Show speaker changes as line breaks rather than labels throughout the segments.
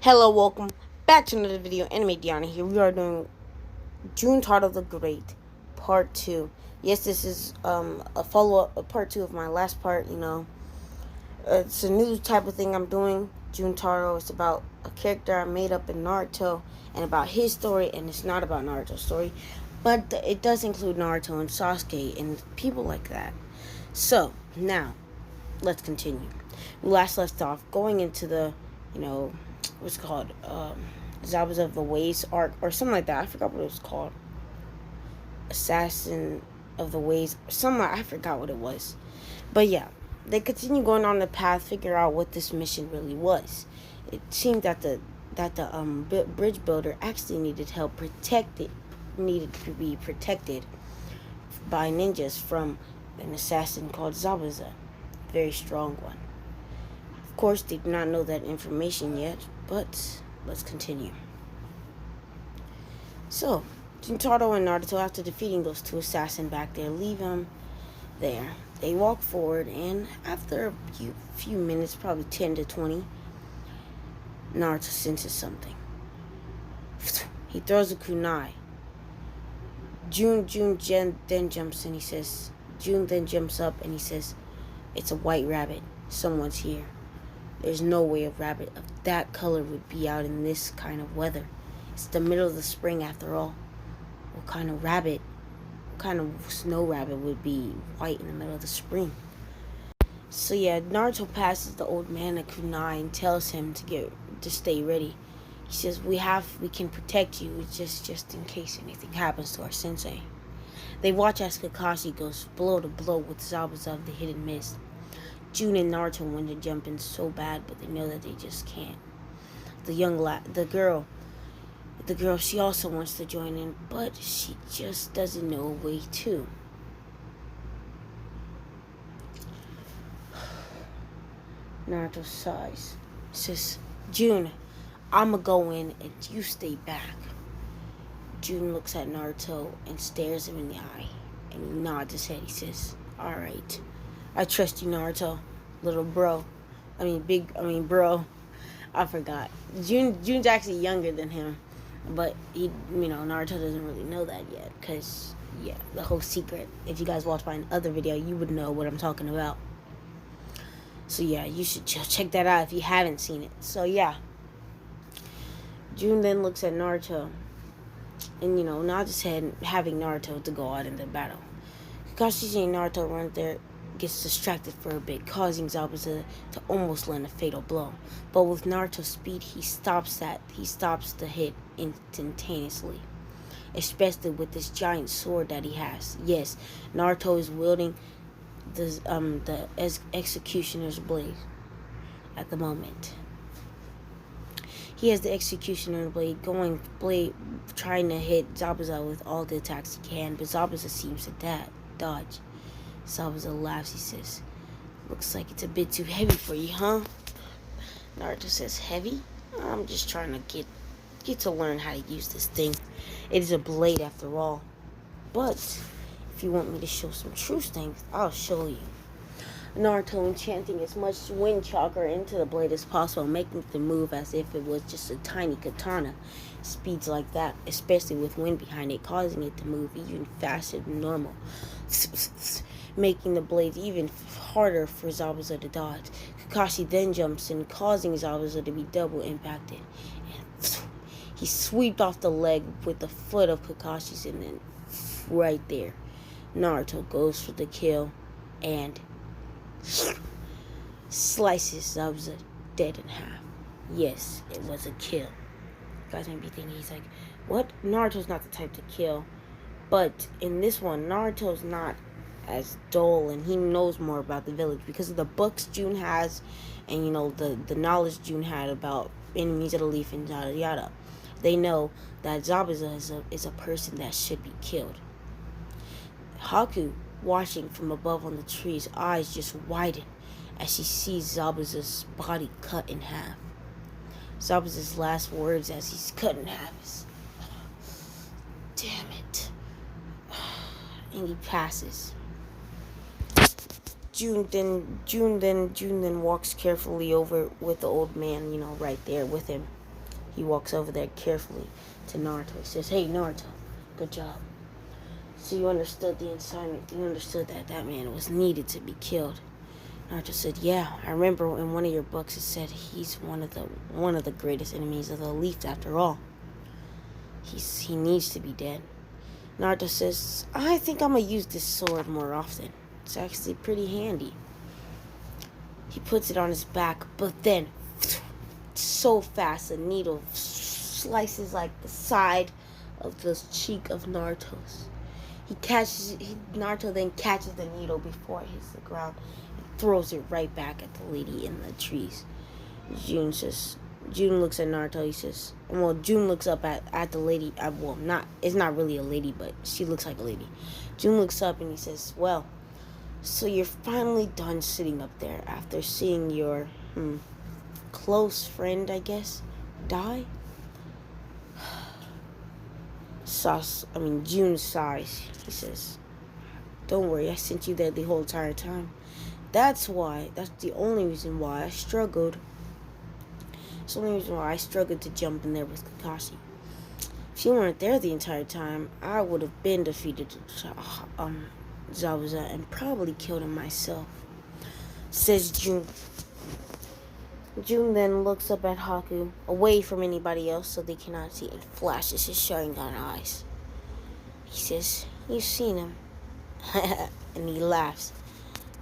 Hello, welcome back to another video. Anime Diana here. We are doing Juntaro the Great, Part 2. Yes, this is a follow-up, a Part 2 of my last part, It's a new type of thing I'm doing. Juntaro, it's about a character I made up in Naruto, and about his story, and it's not about Naruto's story. But it does include Naruto and Sasuke, and people like that. So, now, let's continue. We last left off going into the, what's it called, Zabuza of the Ways arc or something like that. I forgot what it was called. Assassin of the Ways, something I forgot what it was. But yeah, they continue going on the path, figure out what this mission really was. It seemed that the bridge builder actually needed help needed to be protected by ninjas from an assassin called Zabuza, very strong one. Of course, they do not know that information yet, but let's continue. So, Juntaro and Naruto, after defeating those two assassins back there, leave them there. They walk forward, and after a few minutes, probably 10 to 20, Naruto senses something. He throws a kunai. Jun then jumps in. Jun then jumps up and he says, "It's a white rabbit. Someone's here." There's no way a rabbit of that color would be out in this kind of weather. It's the middle of the spring after all. What kind of snow rabbit would be white in the middle of the spring? So yeah, Naruto passes the old man a kunai and tells him to stay ready. He says, we can protect you just in case anything happens to our sensei. They watch as Kakashi goes blow to blow with Zabuza of the Hidden Mist. Jun and Naruto want to jump in so bad, but they know that they just can't. The girl, she also wants to join in, but she just doesn't know a way to. Naruto sighs. Says, "Jun, I'ma go in and you stay back." Jun looks at Naruto and stares him in the eye, and he nods his head. He says, "Alright. I trust you, Naruto, little bro. Bro. I forgot. Jun's actually younger than him, but Naruto doesn't really know that yet, because, yeah, the whole secret. If you guys watched my other video, you would know what I'm talking about. So, yeah, you should check that out if you haven't seen it. So, yeah. Jun then looks at Naruto, and, nods his head, having Naruto to go out into battle. Kakashi seeing Naruto run there gets distracted for a bit, causing Zabuza to almost land a fatal blow. But with Naruto's speed, he stops the hit instantaneously, especially with this giant sword that he has. Yes, Naruto is wielding the executioner's blade at the moment. He has the executioner blade trying to hit Zabuza with all the attacks he can, but Zabuza seems to dodge. Zabuza laughs. He says, "Looks like it's a bit too heavy for you, huh?" Naruto says, "Heavy? I'm just trying to get to learn how to use this thing. It is a blade after all. But if you want me to show some true strength, I'll show you." Naruto enchanting as much wind chakra into the blade as possible, making it move as if it was just a tiny katana. Speeds like that, especially with wind behind it, causing it to move even faster than normal, making the blade even harder for Zabuza to dodge. Kakashi then jumps in, causing Zabuza to be double impacted. And he sweeps off the leg with the foot of Kakashi's, and then right there, Naruto goes for the kill and slices Zabuza dead in half. Yes, it was a kill. You guys might be thinking, he's like, what? Naruto's not the type to kill. But in this one, Naruto's not as dull, and he knows more about the village because of the books Jun has, and the knowledge Jun had about enemies of the leaf and yada yada. They know that Zabuza is a person that should be killed. Haku, watching from above on the tree's eyes just widen as she sees Zabuza's body cut in half. Zabuza's last words as he's cut in half is, "Damn it." And he passes. Jun then walks carefully over with the old man, right there with him. He walks over there carefully to Naruto. He says, "Hey, Naruto, good job. So you understood the assignment. You understood that that man was needed to be killed." Naruto said, "Yeah, I remember in one of your books it said he's one of the greatest enemies of the Leaf after all. He needs to be dead." Naruto says, "I think I'm gonna use this sword more often. It's actually pretty handy." He puts it on his back, but then so fast a needle slices like the side of the cheek of Naruto's. Naruto then catches the needle before it hits the ground and throws it right back at the lady in the trees. June looks at Naruto. He says, June looks up at the lady. It's not really a lady, but she looks like a lady. June looks up and he says, "Well, so you're finally done sitting up there after seeing your close friend, I guess, die?" June sighs. He says, "Don't worry, I sent you there the whole entire time. That's the only reason why I struggled. It's the only reason why I struggled to jump in there with Kakashi. If you weren't there the entire time, I would have been defeated Zabuza and probably killed him myself," says June. June then looks up at Haku, away from anybody else so they cannot see, and flashes his Sharingan eyes. He says, "You've seen him." And he laughs.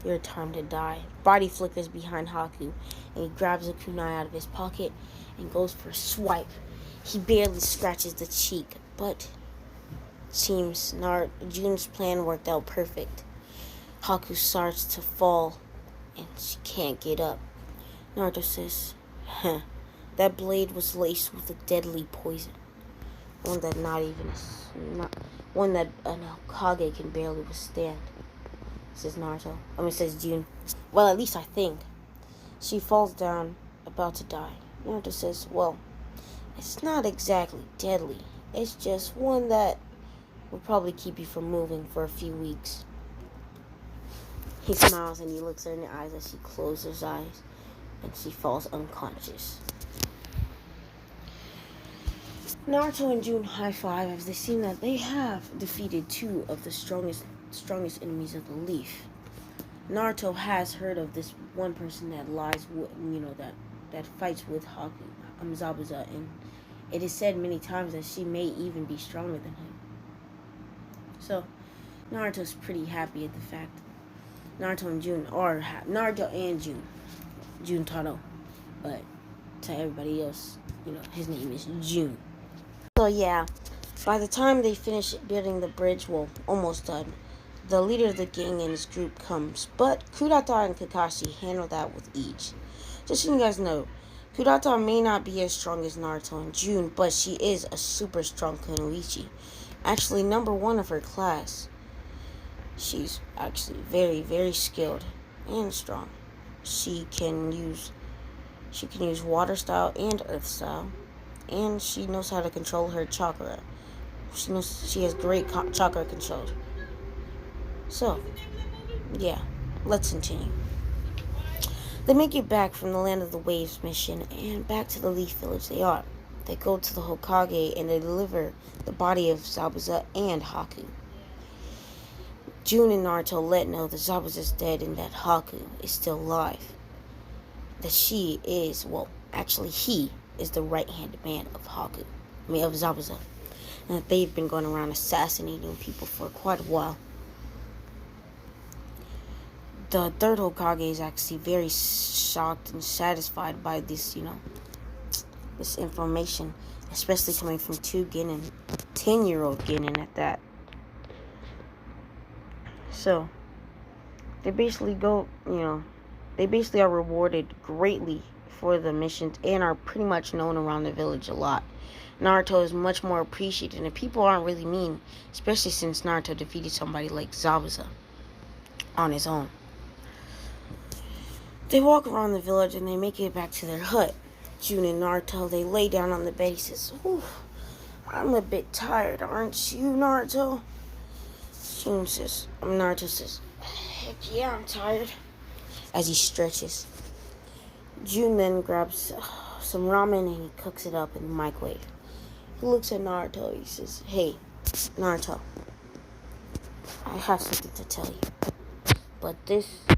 "Your time to die." Body flickers behind Haku, and he grabs a kunai out of his pocket and goes for a swipe. He barely scratches the cheek, but it seems June's plan worked out perfect. Haku starts to fall, and she can't get up. Naruto says, "That blade was laced with a deadly poison. One that one that an Hokage can barely withstand," says says June. "Well, at least I think." She falls down, about to die. Naruto says, "Well, it's not exactly deadly. It's just one that will probably keep you from moving for a few weeks." He smiles and he looks her in the eyes as she closes her eyes, and she falls unconscious. Naruto and June high five as they seem that they have defeated two of the strongest enemies of the Leaf. Naruto has heard of this one person that that fights with Zabuza, and it is said many times that she may even be stronger than him. So Naruto's pretty happy at the fact. Naruto and June, Juntaro, but to everybody else, his name is June. So yeah, by the time they finish building the bridge, almost done, the leader of the gang and his group comes, but Kurata and Kakashi handle that with ease. Just so you guys know, Kurata may not be as strong as Naruto and June, but she is a super strong kunoichi. Actually, number 1 of her class. She's actually very, very skilled and strong. She can use water style and earth style, and she knows how to control her chakra. She has great chakra control. So, yeah, let's continue. They make it back from the Land of the Waves mission and back to the Leaf Village they are. They go to the Hokage and they deliver the body of Zabuza and Haku. June and Naruto let know that Zabuza's dead and that Haku is still alive. That he is the right-handed man of of Zabuza. And that they've been going around assassinating people for quite a while. The third Hokage is actually very shocked and satisfied by this, this information, especially coming from 10-year-old Genin at that. So, they basically are rewarded greatly for the missions and are pretty much known around the village a lot. Naruto is much more appreciated, and people aren't really mean, especially since Naruto defeated somebody like Zabuza on his own. They walk around the village and they make it back to their hut. June and Naruto, they lay down on the bed. He says, "I'm a bit tired, aren't you, Naruto?" Naruto says, "Heck yeah, I'm tired," as he stretches. June then grabs some ramen and he cooks it up in the microwave. He looks at Naruto. He says, "Hey, Naruto, I have something to tell you. But this is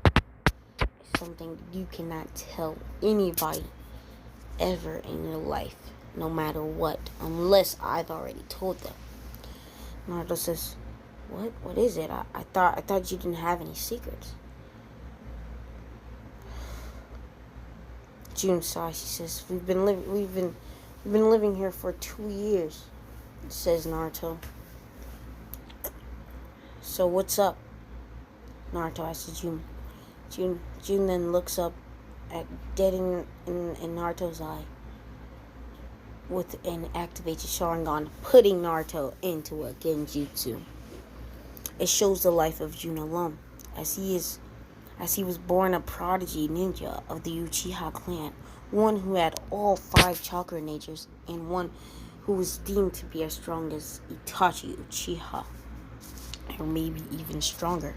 something you cannot tell anybody ever in your life, no matter what, unless I've already told them." Naruto says, "What? What is it? I thought you didn't have any secrets." June sighs. She says, "We've been living here for 2 years," says Naruto. "So what's up?" Naruto asks June. June then looks up at dead in Naruto's eye and activates his Sharingan, putting Naruto into a genjutsu. It shows the life of June alone, as he was born a prodigy ninja of the Uchiha clan, one who had all 5 chakra natures, and one who was deemed to be as strong as Itachi Uchiha, or maybe even stronger.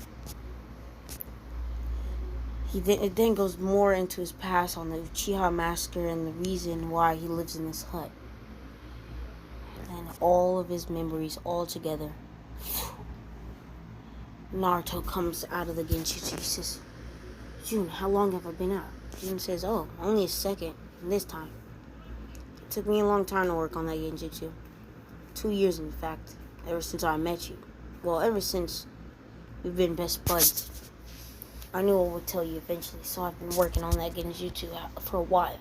It then goes more into his past on the Uchiha massacre and the reason why he lives in this hut. And all of his memories all together. Naruto comes out of the genjutsu. He says, "June, how long have I been out?" June says, "Oh, only a second, this time. It took me a long time to work on that genjutsu. 2 years, in fact, ever since I met you. Well, ever since we've been best buds. I knew I would tell you eventually, so I've been working on that genjutsu for a while."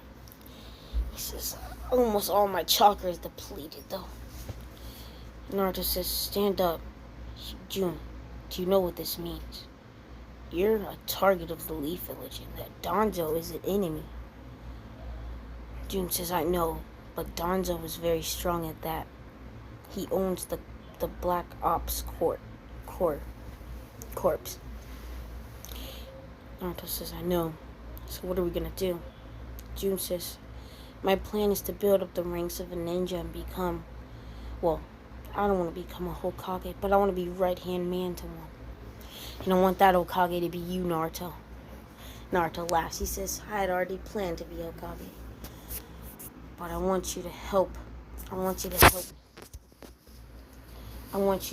He says, "Almost all my chakra is depleted, though." Naruto says, "Stand up. June, do you know what this means? You're a target of the Leaf Village, and that Danzo is an enemy." June says, "I know, but Danzo is very strong at that. He owns the Black Ops Corps. Naruto says, "I know. So what are we gonna do?" June says, "My plan is to build up the ranks of a ninja and become, well, I don't want to become a Hokage, but I want to be right-hand man to one. And I want that Hokage to be you, Naruto." Naruto laughs. He says, "I had already planned to be Hokage. But I want you to help. I want you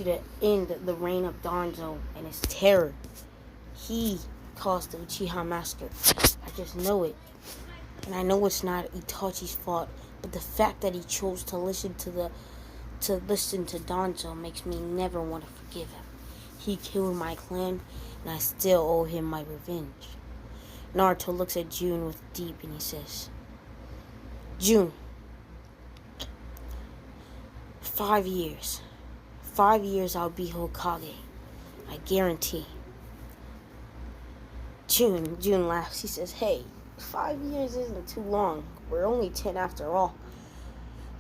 to end the reign of Danzo and his terror. He caused the Uchiha massacre. I just know it. And I know it's not Itachi's fault, but the fact that he chose to listen to Danzo makes me never want to forgive him. He killed my clan, and I still owe him my revenge." Naruto looks at June with deep, and he says, "June, 5 years. 5 years I'll be Hokage. I guarantee." June laughs. He says, "Hey, 5 years isn't too long. We're only 10 after all.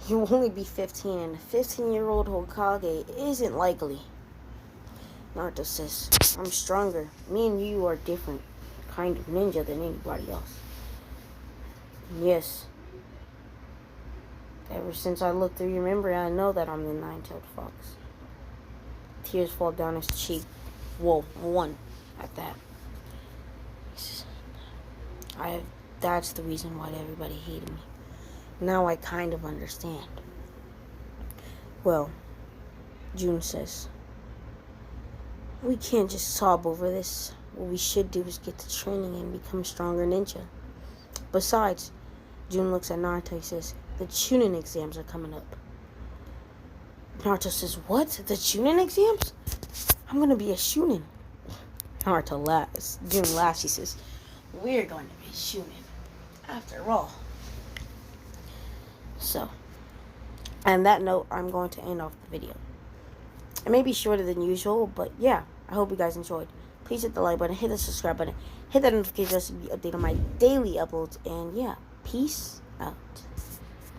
You'll only be 15, and a 15-year-old Hokage isn't likely." Naruto says, "I'm stronger. Me and you are different kind of ninja than anybody else. Yes. Ever since I looked through your memory, I know that I'm the nine-tailed fox." Tears fall down his cheek. Whoa, one at that. He says, that's the reason why everybody hated me. Now I kind of understand." "Well," June says, "we can't just sob over this. What we should do is get to training and become a stronger ninja. Besides," June looks at Naruto. He says, "the Chunin exams are coming up." Naruto says, "What? The Chunin exams? I'm going to be a Chunin." Naruto laughs. June laughs. She says, "We're going to be Chunin after all." So, on that note, I'm going to end off the video. It may be shorter than usual, but yeah, I hope you guys enjoyed. Please hit the like button, hit the subscribe button, hit that notification bell to be updated on my daily uploads, and yeah, peace out.